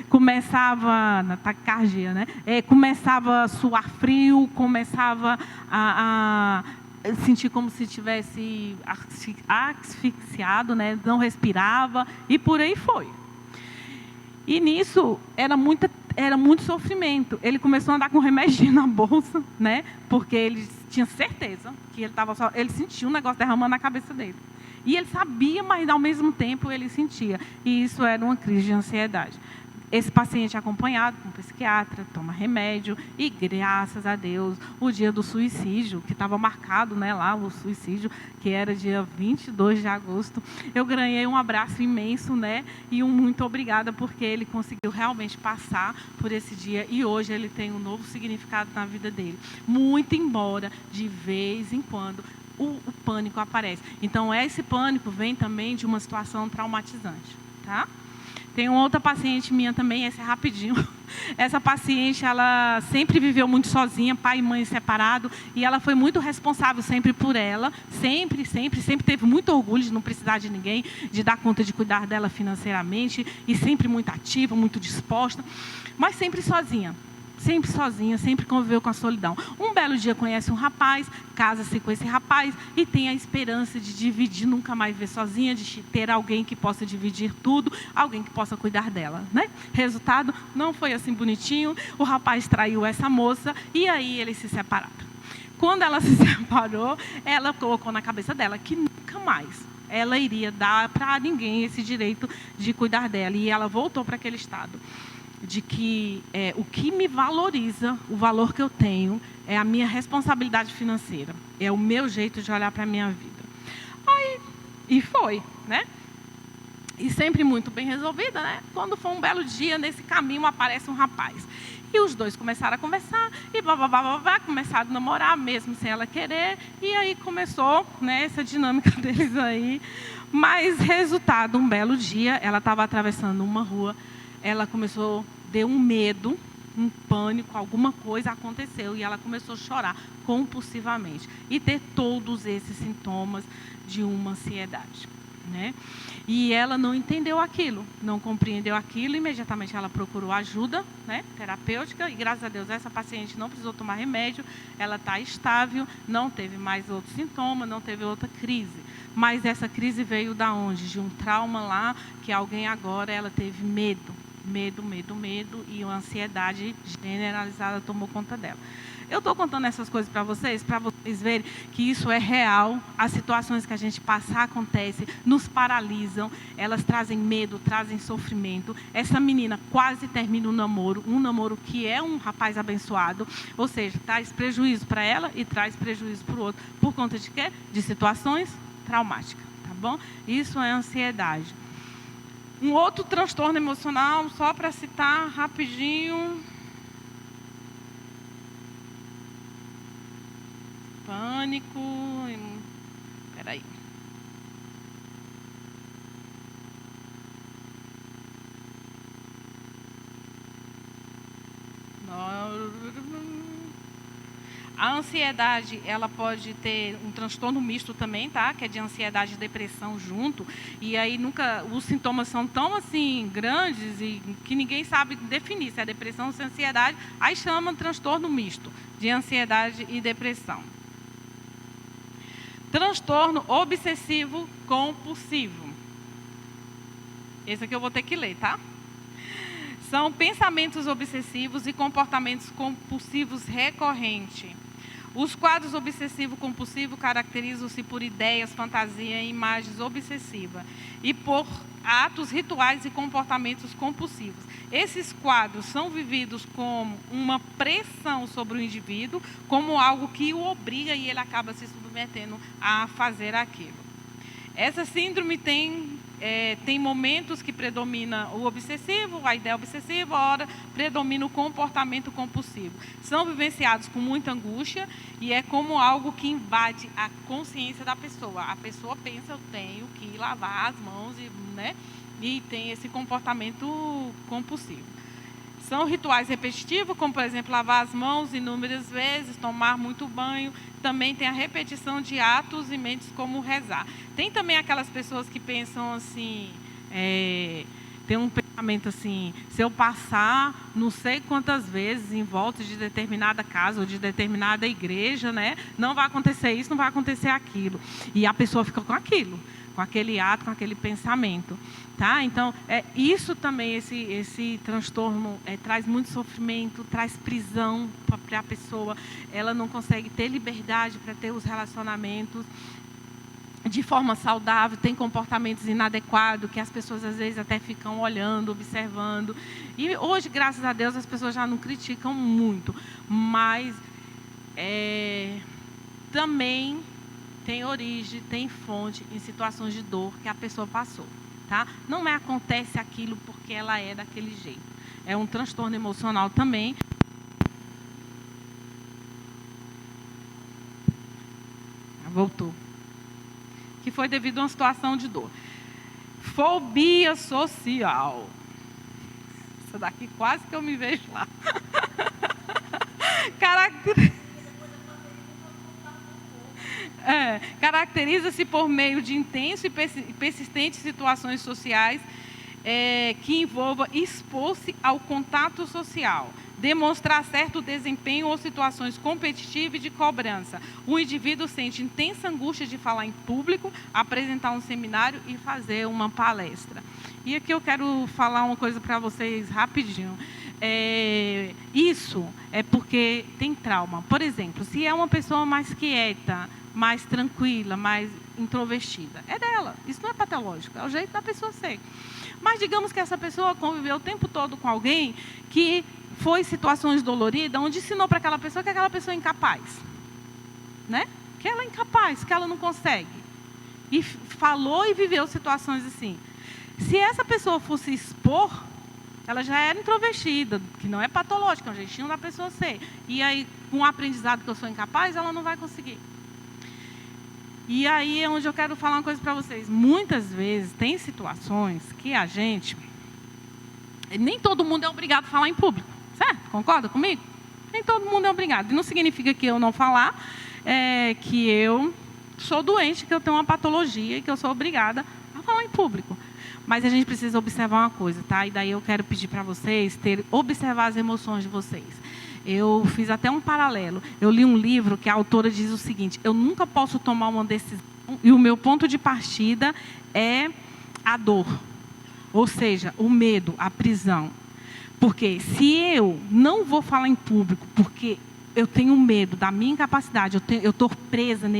começava a suar frio, começava a sentir como se tivesse asfixiado, né? Não respirava, e por aí foi. E nisso era muito sofrimento. Ele começou a andar com remédio na bolsa, né? Porque ele tinha certeza que ele sentia um negócio derramando na cabeça dele. E ele sabia, mas ao mesmo tempo ele sentia. E isso era uma crise de ansiedade. Esse paciente é acompanhado com um psiquiatra, toma remédio, e graças a Deus, o dia do suicídio, que estava marcado, né, lá, o suicídio, que era dia 22 de agosto, eu ganhei um abraço imenso, né, e um muito obrigada, porque ele conseguiu realmente passar por esse dia, e hoje ele tem um novo significado na vida dele. Muito embora, de vez em quando, o pânico aparece. Então, esse pânico vem também de uma situação traumatizante, tá? Tem uma outra paciente minha também, essa é rapidinho. Essa paciente, ela sempre viveu muito sozinha, pai e mãe separado, e ela foi muito responsável sempre por ela, sempre teve muito orgulho de não precisar de ninguém, de dar conta de cuidar dela financeiramente, e sempre muito ativa, muito disposta, mas sempre sozinha, sempre conviveu com a solidão. Um belo dia conhece um rapaz, casa-se com esse rapaz e tem a esperança de dividir, nunca mais viver sozinha, de ter alguém que possa dividir tudo, alguém que possa cuidar dela, né? Resultado, não foi assim bonitinho, o rapaz traiu essa moça e aí eles se separaram. Quando ela se separou, ela colocou na cabeça dela que nunca mais ela iria dar para ninguém esse direito de cuidar dela, e ela voltou para aquele estado de que o que me valoriza, o valor que eu tenho, é a minha responsabilidade financeira. É o meu jeito de olhar para a minha vida. Aí, e foi, né? E sempre muito bem resolvida, né? Quando foi um belo dia, nesse caminho aparece um rapaz. E os dois começaram a conversar, e começaram a namorar, mesmo sem ela querer. E aí começou, né, essa dinâmica deles aí. Mas, resultado, um belo dia, ela estava atravessando uma rua, ela começou, deu um medo, um pânico, alguma coisa aconteceu, e ela começou a chorar compulsivamente e ter todos esses sintomas de uma ansiedade, né? E ela não entendeu aquilo, não compreendeu aquilo, imediatamente ela procurou ajuda, né, terapêutica, e graças a Deus essa paciente não precisou tomar remédio, ela está estável, não teve mais outro sintoma, não teve outra crise. Mas essa crise veio da onde? De um trauma lá, que alguém agora, ela teve medo, e uma ansiedade generalizada tomou conta dela. Eu estou contando essas coisas para vocês verem que isso é real. As situações que a gente passa acontecem, nos paralisam, elas trazem medo, trazem sofrimento. Essa menina quase termina um namoro que é um rapaz abençoado, ou seja, traz prejuízo para ela e traz prejuízo para o outro. Por conta de quê? De situações traumáticas, tá bom? Isso é ansiedade. Um outro transtorno emocional, só para citar rapidinho. Pânico. Espera aí. ansiedade, ela pode ter um transtorno misto também, tá? Que é de ansiedade e depressão junto. E aí os sintomas são tão assim grandes e que ninguém sabe definir se é depressão ou se é ansiedade. Aí chama transtorno misto de ansiedade e depressão. Transtorno obsessivo compulsivo. Esse aqui eu vou ter que ler, tá? São pensamentos obsessivos e comportamentos compulsivos recorrentes. Os quadros obsessivo-compulsivo caracterizam-se por ideias, fantasia e imagens obsessivas e por atos rituais e comportamentos compulsivos. Esses quadros são vividos como uma pressão sobre o indivíduo, como algo que o obriga e ele acaba se submetendo a fazer aquilo. Essa síndrome tem momentos que predomina o obsessivo, a ideia obsessiva, a hora predomina o comportamento compulsivo. São vivenciados com muita angústia e é como algo que invade a consciência da pessoa. A pessoa pensa, eu tenho que lavar as mãos, e tem esse comportamento compulsivo. São rituais repetitivos, como, por exemplo, lavar as mãos inúmeras vezes, tomar muito banho. Também tem a repetição de atos e mentes, como rezar. Tem também aquelas pessoas que pensam assim, tem um pensamento assim, se eu passar não sei quantas vezes em volta de determinada casa ou de determinada igreja, não vai acontecer isso, não vai acontecer aquilo. E a pessoa fica com aquilo, com aquele ato, com aquele pensamento. Tá? Então, isso também, esse transtorno traz muito sofrimento, traz prisão para a pessoa. Ela não consegue ter liberdade para ter os relacionamentos de forma saudável, tem comportamentos inadequados, que as pessoas às vezes até ficam olhando, observando. E hoje, graças a Deus, as pessoas já não criticam muito, mas também tem origem, tem fonte em situações de dor que a pessoa passou. Tá? Não acontece aquilo porque ela é daquele jeito. É um transtorno emocional também. Voltou. Que foi devido a uma situação de dor. Fobia social. Essa daqui quase que eu me vejo lá. Caracteriza-se por meio de intenso e persistentes situações sociais que envolvam expor-se ao contato social, demonstrar certo desempenho ou situações competitivas e de cobrança. O indivíduo sente intensa angústia de falar em público, apresentar um seminário e fazer uma palestra. E aqui eu quero falar uma coisa para vocês rapidinho. Isso é porque tem trauma. Por exemplo, se é uma pessoa mais quieta, mais tranquila, mais introvertida, é dela. Isso não é patológico, é o jeito da pessoa ser. Mas digamos que essa pessoa conviveu o tempo todo com alguém que foi situações doloridas, onde ensinou para aquela pessoa que aquela pessoa é incapaz. Que ela é incapaz, que ela não consegue. E falou e viveu situações assim. Se essa pessoa fosse expor, ela já era introvertida, que não é patológico, é um jeitinho da pessoa ser. E aí, com o aprendizado que eu sou incapaz, ela não vai conseguir. E aí é onde eu quero falar uma coisa para vocês. Muitas vezes tem situações que a gente... Nem todo mundo é obrigado a falar em público, certo? Concorda comigo? Nem todo mundo é obrigado. E não significa que eu não falar, que eu sou doente, que eu tenho uma patologia e que eu sou obrigada a falar em público. Mas a gente precisa observar uma coisa, tá? E daí eu quero pedir para vocês observar as emoções de vocês. Eu fiz até um paralelo. Eu li um livro que a autora diz o seguinte: eu nunca posso tomar uma decisão e o meu ponto de partida é a dor. Ou seja, o medo, a prisão. Porque se eu não vou falar em público, porque eu tenho medo da minha incapacidade, eu estou presa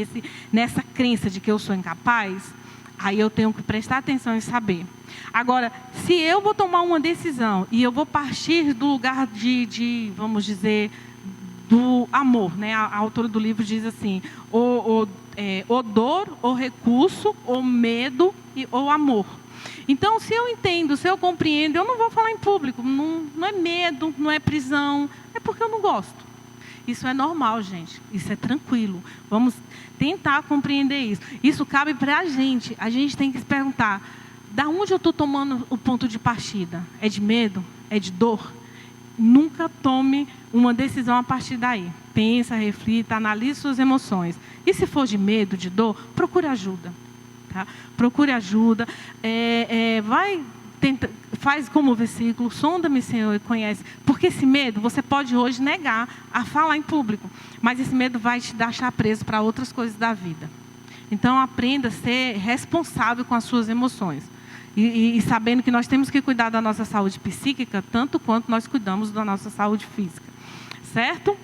nessa crença de que eu sou incapaz, aí eu tenho que prestar atenção e saber. Agora, se eu vou tomar uma decisão e eu vou partir do lugar vamos dizer, do amor, a autora do livro diz assim, o dor, o recurso, o medo e o amor. Então, se eu entendo, se eu compreendo, eu não vou falar em público. Não é medo, não é prisão, é porque eu não gosto. Isso é normal, gente. Isso é tranquilo. Vamos tentar compreender isso. Isso cabe para a gente. A gente tem que se perguntar, da onde eu estou tomando o ponto de partida? É de medo? É de dor? Nunca tome uma decisão a partir daí. pensa, reflita, analise suas emoções. E se for de medo, de dor, procure ajuda. Tá? Procure ajuda. Faz como o versículo, sonda-me, Senhor, e conhece. Porque esse medo, você pode hoje negar a falar em público, mas esse medo vai te deixar preso para outras coisas da vida. Então, aprenda a ser responsável com as suas emoções. E sabendo que nós temos que cuidar da nossa saúde psíquica, tanto quanto nós cuidamos da nossa saúde física. Certo?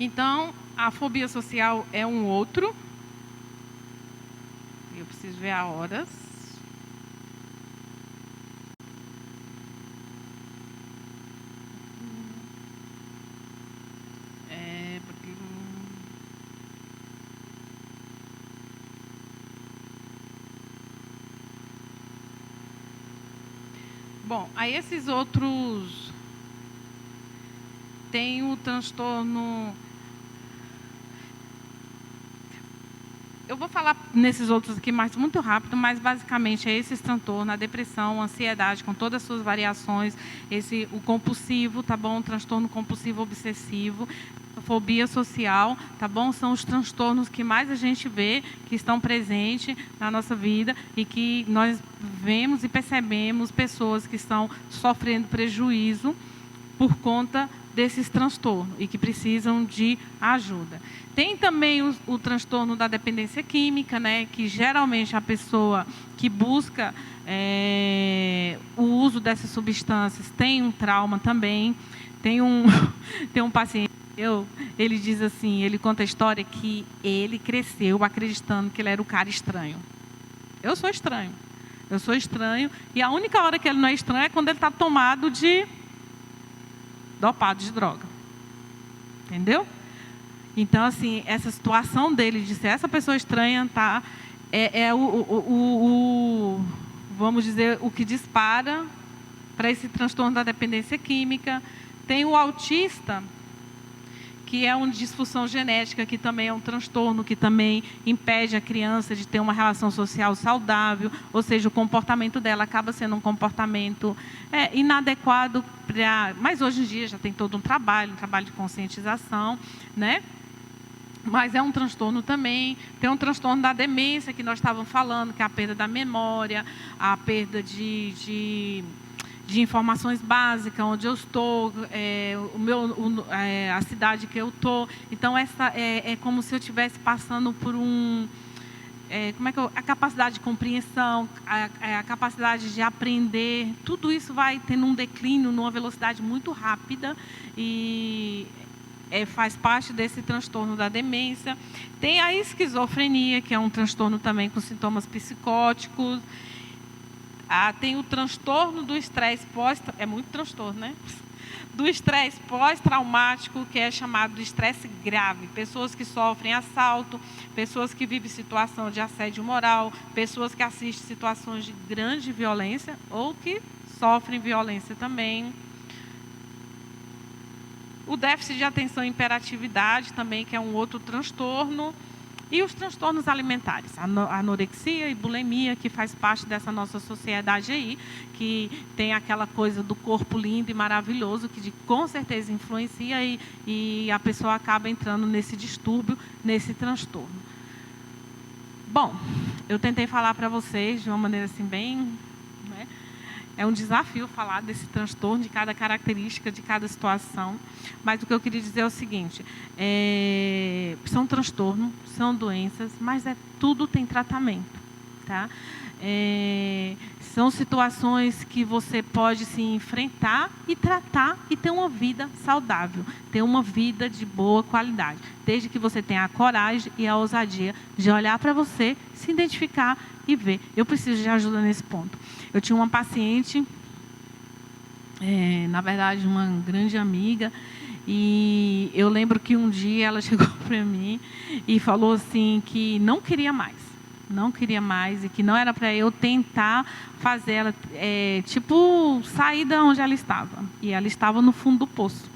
Então, a fobia social é um outro. Eu preciso ver a horas. Bom, aí esses outros tem o transtorno. Eu vou falar nesses outros aqui muito rápido, mas basicamente é esse transtorno, a depressão, a ansiedade, com todas as suas variações, o compulsivo, tá bom? O transtorno compulsivo obsessivo, a fobia social, tá bom? São os transtornos que mais a gente vê, que estão presentes na nossa vida e que nós vemos e percebemos pessoas que estão sofrendo prejuízo por conta desses transtornos e que precisam de ajuda. Tem também o transtorno da dependência química, né, que geralmente a pessoa que busca o uso dessas substâncias tem um trauma também. Tem um paciente, ele diz assim, ele conta a história que ele cresceu acreditando que ele era o cara estranho. Eu sou estranho, e a única hora que ele não é estranho é quando ele está tomado dopado de droga. Entendeu? Então, assim, essa situação dele de ser essa pessoa estranha, tá, vamos dizer, o que dispara para esse transtorno da dependência química. Tem o autista, que é uma disfunção genética, que também é um transtorno, que também impede a criança de ter uma relação social saudável, ou seja, o comportamento dela acaba sendo um comportamento inadequado. Mas hoje em dia já tem todo um trabalho de conscientização, né? Mas é um transtorno também. Tem um transtorno da demência, que nós estávamos falando, que é a perda da memória, a perda de informações básicas, onde eu estou, a cidade que eu estou. Então, essa é como se eu estivesse passando por a capacidade de compreensão, a capacidade de aprender, tudo isso vai tendo um declínio numa velocidade muito rápida e faz parte desse transtorno da demência. Tem a esquizofrenia, que é um transtorno também com sintomas psicóticos. Tem o transtorno do estresse é muito transtorno, né? Do estresse pós-traumático, que é chamado de estresse grave. Pessoas que sofrem assalto, pessoas que vivem situação de assédio moral, pessoas que assistem situações de grande violência ou que sofrem violência também. O déficit de atenção e hiperatividade também, que é um outro transtorno. E os transtornos alimentares, a anorexia e bulimia, que faz parte dessa nossa sociedade aí, que tem aquela coisa do corpo lindo e maravilhoso, que com certeza influencia e a pessoa acaba entrando nesse distúrbio, nesse transtorno. Bom, eu tentei falar para vocês de uma maneira assim bem... É um desafio falar desse transtorno, de cada característica, de cada situação. Mas o que eu queria dizer é o seguinte, são transtornos, são doenças, mas tudo tem tratamento. Tá? São situações que você pode se enfrentar e tratar e ter uma vida saudável, ter uma vida de boa qualidade, desde que você tenha a coragem e a ousadia de olhar para você, se identificar e ver. Eu preciso de ajuda nesse ponto. Eu tinha uma paciente, na verdade, uma grande amiga, e eu lembro que um dia ela chegou para mim e falou assim que não queria mais e que não era para eu tentar fazer ela, sair de onde ela estava. E ela estava no fundo do poço.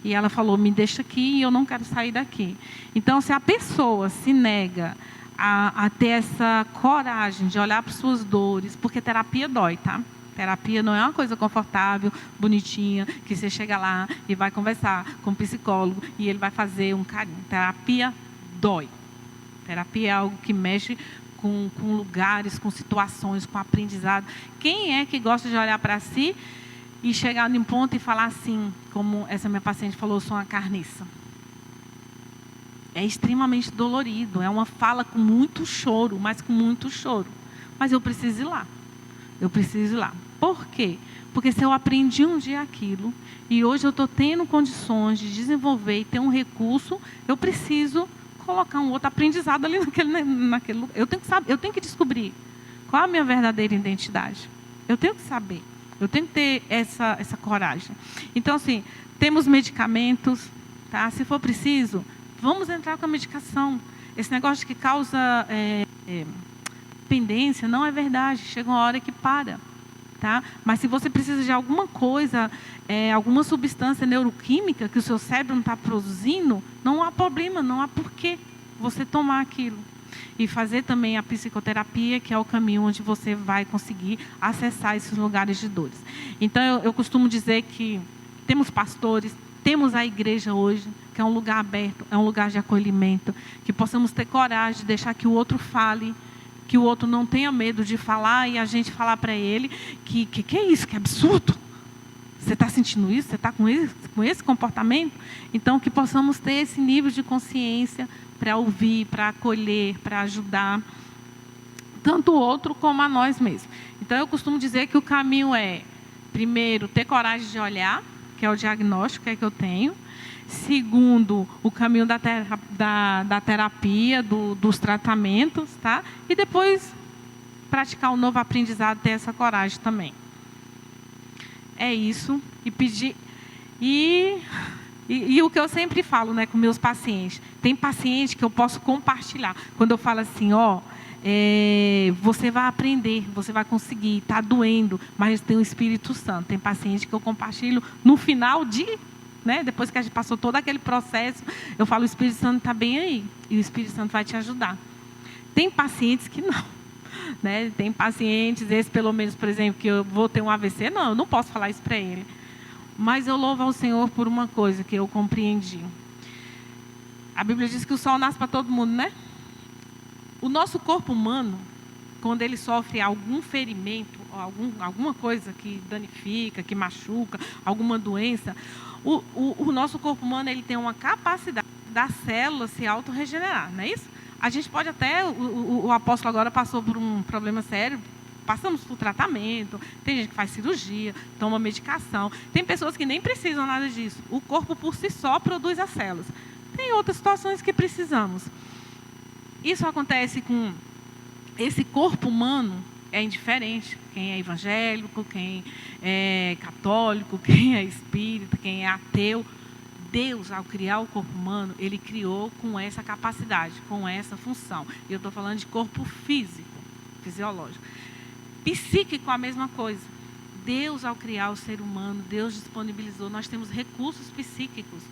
E ela falou, me deixa aqui e eu não quero sair daqui. Então, se a pessoa se nega a ter essa coragem de olhar para suas dores, porque terapia dói, tá? Terapia não é uma coisa confortável, bonitinha, que você chega lá e vai conversar com o psicólogo e ele vai fazer um carinho. Terapia dói. Terapia é algo que mexe com lugares, com situações, com aprendizado. Quem é que gosta de olhar para si e chegar num ponto e falar assim, como essa minha paciente falou, eu sou uma carniça? É extremamente dolorido, é uma fala com muito choro, mas com muito choro. Mas eu preciso ir lá. Eu preciso ir lá. Por quê? Porque se eu aprendi um dia aquilo, e hoje eu estou tendo condições de desenvolver e ter um recurso, eu preciso colocar um outro aprendizado ali naquele lugar. Eu tenho que saber, eu tenho que descobrir qual a minha verdadeira identidade. Eu tenho que saber. Eu tenho que ter essa coragem. Então, assim, temos medicamentos, tá? Se for preciso, vamos entrar com a medicação. Esse negócio que causa dependência não é verdade. Chega uma hora que para. Tá? Mas se você precisa de alguma coisa, alguma substância neuroquímica que o seu cérebro não está produzindo, não há problema, não há porquê você tomar aquilo. E fazer também a psicoterapia, que é o caminho onde você vai conseguir acessar esses lugares de dores. Então, eu costumo dizer que temos pastores, temos a igreja hoje, que é um lugar aberto, é um lugar de acolhimento, que possamos ter coragem de deixar que o outro fale, que o outro não tenha medo de falar e a gente falar para ele que é isso, que absurdo. Você está sentindo isso? Você está com esse comportamento? Então, que possamos ter esse nível de consciência para ouvir, para acolher, para ajudar, tanto o outro como a nós mesmos. Então, eu costumo dizer que o caminho é, primeiro, ter coragem de olhar, que é o diagnóstico que eu tenho. Segundo, o caminho da terapia, dos tratamentos, tá? E depois praticar um novo aprendizado, ter essa coragem também. É isso. E pedir. E o que eu sempre falo, né, com meus pacientes. Tem paciente que eu posso compartilhar. Quando eu falo assim, você vai aprender, você vai conseguir, está doendo, mas tem o Espírito Santo. Tem paciente que eu compartilho no final depois que a gente passou todo aquele processo, eu falo, o Espírito Santo está bem aí. E o Espírito Santo vai te ajudar. Tem pacientes que não. Né? Tem pacientes, esse pelo menos, por exemplo, que eu vou ter um AVC. Não, eu não posso falar isso para ele. Mas eu louvo ao Senhor por uma coisa que eu compreendi. A Bíblia diz que o sol nasce para todo mundo, né? O nosso corpo humano, quando ele sofre algum ferimento, alguma coisa que danifica, que machuca, alguma doença, o nosso corpo humano ele tem uma capacidade das células se autorregenerar, não é isso? A gente pode até, o apóstolo agora passou por um problema sério, passamos por tratamento, tem gente que faz cirurgia, toma medicação, tem pessoas que nem precisam nada disso. O corpo por si só produz as células. Tem outras situações que precisamos. Isso acontece com esse corpo humano, é indiferente. Quem é evangélico, quem é católico, quem é espírita, quem é ateu. Deus, ao criar o corpo humano, Ele criou com essa capacidade, com essa função. E eu estou falando de corpo físico, fisiológico. Psíquico, a mesma coisa. Deus, ao criar o ser humano, Deus disponibilizou. Nós temos recursos psíquicos.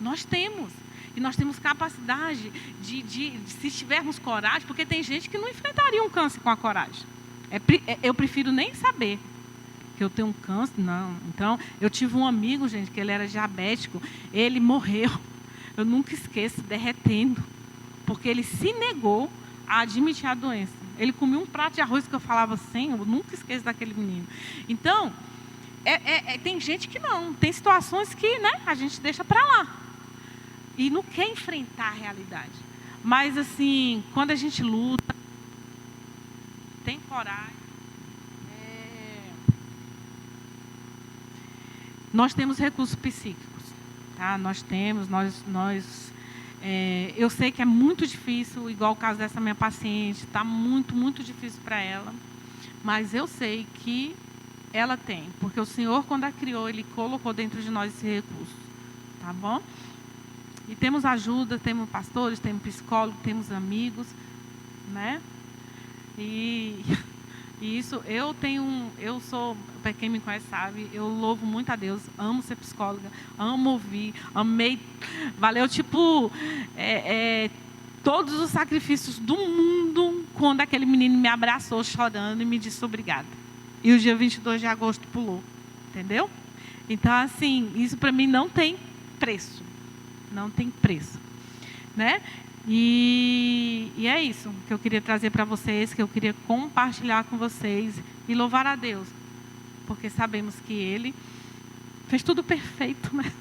Nós temos. E nós temos capacidade se tivermos coragem, porque tem gente que não enfrentaria um câncer com a coragem. Eu prefiro nem saber que eu tenho um câncer, não. Então, eu tive um amigo, gente, que ele era diabético, ele morreu, eu nunca esqueço, derretendo, porque ele se negou a admitir a doença. Ele comia um prato de arroz que eu falava assim, eu nunca esqueço daquele menino. Então, tem gente que não, tem situações que, né, a gente deixa para lá. E não quer enfrentar a realidade. Mas, assim, quando a gente luta, tem coragem, nós temos recursos psíquicos, tá? Eu sei que é muito difícil, igual o caso dessa minha paciente, está muito, muito difícil para ela, mas eu sei que ela tem, porque o Senhor, quando a criou, Ele colocou dentro de nós esse recurso, tá bom? E temos ajuda, temos pastores, temos psicólogos, temos amigos, né? E isso, para quem me conhece sabe, eu louvo muito a Deus, amo ser psicóloga, amo ouvir, amei, valeu todos os sacrifícios do mundo, quando aquele menino me abraçou chorando e me disse obrigada. e o dia 22 de agosto pulou, entendeu? Então, assim, isso para mim não tem preço, não tem preço, né? E é isso que eu queria trazer para vocês, que eu queria compartilhar com vocês e louvar a Deus, porque sabemos que Ele fez tudo perfeito, né?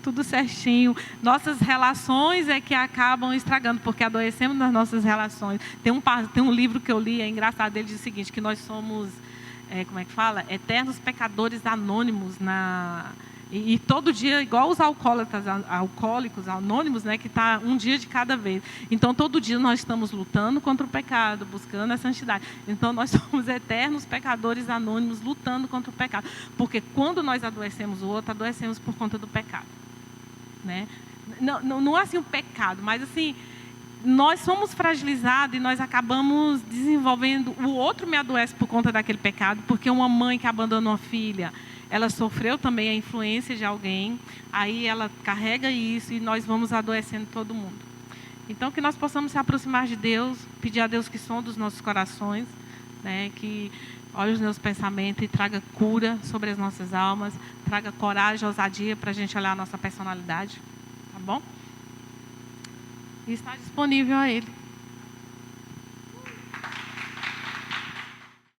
Tudo certinho. Nossas relações é que acabam estragando, porque adoecemos nas nossas relações. Tem um livro que eu li, é engraçado, ele diz o seguinte, que nós somos, como é que fala? Eternos pecadores anônimos e todo dia, igual os alcoólicos anônimos, né, que está um dia de cada vez. Então, todo dia nós estamos lutando contra o pecado, buscando a santidade. Então, nós somos eternos pecadores anônimos, lutando contra o pecado. Porque quando nós adoecemos o outro, adoecemos por conta do pecado. Né? Não é assim o pecado, mas assim, nós somos fragilizados e nós acabamos desenvolvendo... O outro me adoece por conta daquele pecado, porque uma mãe que abandonou a filha, ela sofreu também a influência de alguém, aí ela carrega isso e nós vamos adoecendo todo mundo. Então, que nós possamos se aproximar de Deus, pedir a Deus que sonde os nossos corações, né, que olhe os meus pensamentos e traga cura sobre as nossas almas, traga coragem, ousadia para a gente olhar a nossa personalidade, tá bom? E está disponível a Ele.